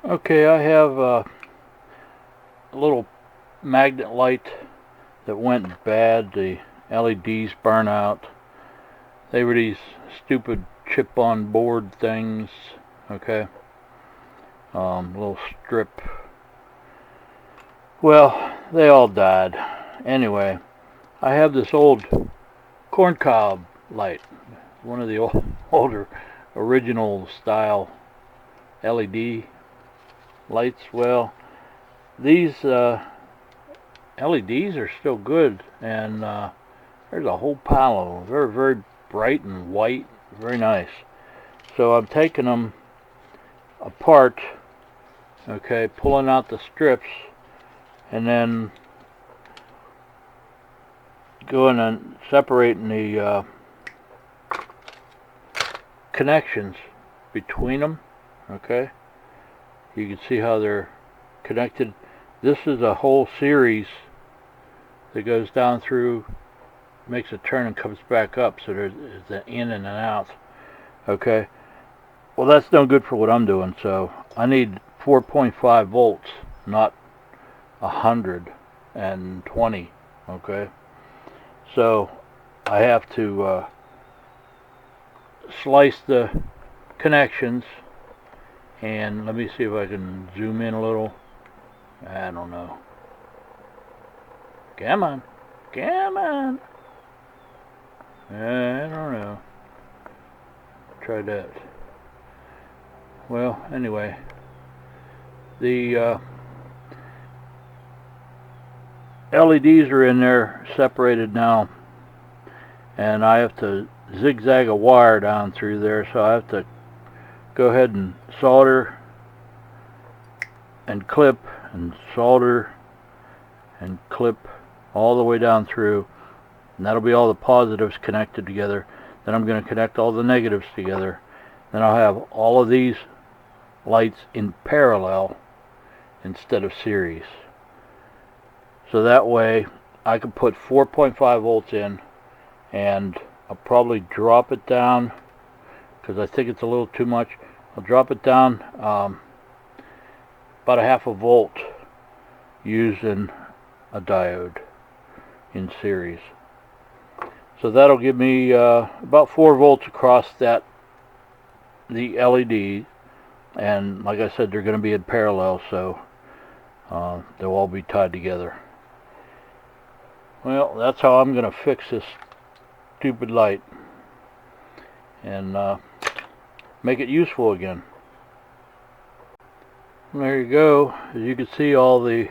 Okay, I have a little magnet light that went bad. The LEDs burn out. They were these stupid chip on board things. Okay, little strip. Well, they all died. Anyway, I have this old corncob light, one of the older original style LED lights. Well, these LEDs are still good, and there's a whole pile of them. Very, very bright and white, very nice. So I'm taking them apart, okay, pulling out the strips, and then going and separating the connections between them. Okay, you can see how they're connected. This is a whole series that goes down through, makes a turn and comes back up, so there's an in and an out. Okay, well, that's no good for what I'm doing, so I need 4.5 volts, not 120. Okay, so I have to slice the connections, and let me see if I can zoom in a little. I don't know. Come on, come on. I don't know. Try that. Well, anyway, the LEDs are in there separated now, and I have to zigzag a wire down through there, so I have to go ahead and solder and clip and solder and clip all the way down through, and that'll be all the positives connected together. Then I'm going to connect all the negatives together. Then I'll have all of these lights in parallel instead of series, so that way I can put 4.5 volts in, and I'll probably drop it down because I think it's a little too much. I'll drop it down about a half a volt using a diode in series. So that'll give me about 4 volts across the LED, and like I said, they're going to be in parallel, so they'll all be tied together. Well, that's how I'm going to fix this stupid light and make it useful again. There you go. As you can see, all the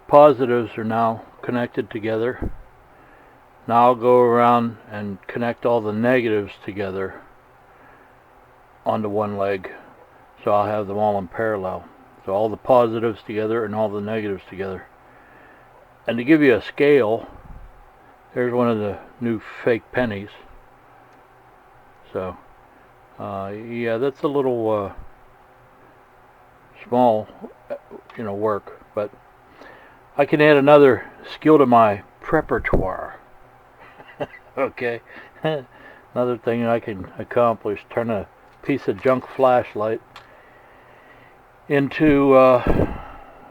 positives are now connected together. Now I'll go around and connect all the negatives together onto one leg, so I'll have them all in parallel. So all the positives together and all the negatives together. And to give you a scale, there's one of the new fake pennies. So yeah, that's a little small, work, but I can add another skill to my Prep-ertoire. Okay, another thing I can accomplish: turn a piece of junk flashlight into a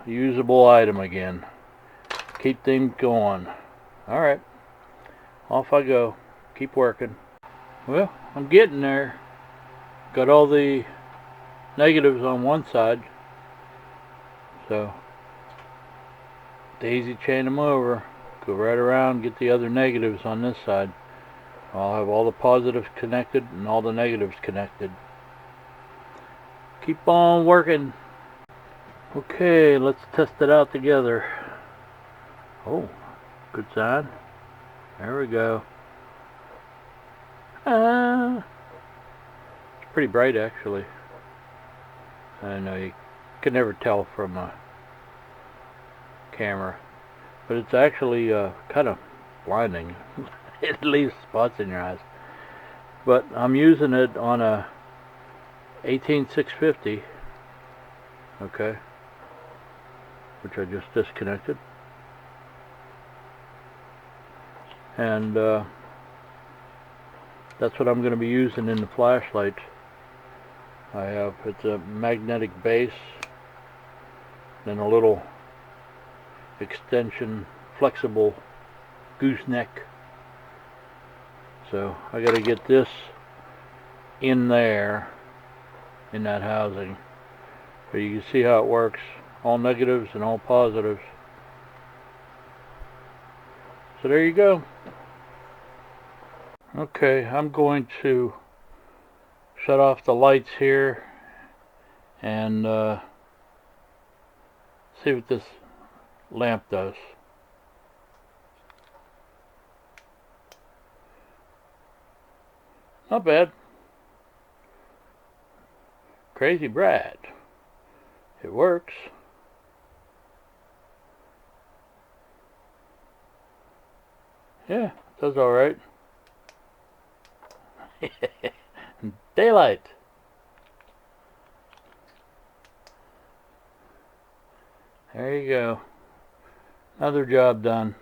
usable item again. Keep things going. Alright, off I go. Keep working. Well, I'm getting there. Got all the negatives on one side, so daisy chain them over, go right around, get the other negatives on this side. I'll have all the positives connected and all the negatives connected. Keep on working. Okay, let's test it out together. Oh, good sign. There we go. It's pretty bright, actually. I know you can never tell from a camera, but it's actually kind of blinding. It leaves spots in your eyes. But I'm using it on a 18650, okay, which I just disconnected, and that's what I'm going to be using in the flashlight it's a magnetic base, then a little extension, flexible gooseneck. So I got to get this in there, in that housing. But you can see how it works, all negatives and all positives. So there you go. Okay, I'm going to shut off the lights here and see what this lamp does. Not bad. Crazy Brad. It works. Yeah, it does alright. Daylight. There you go. Another job done.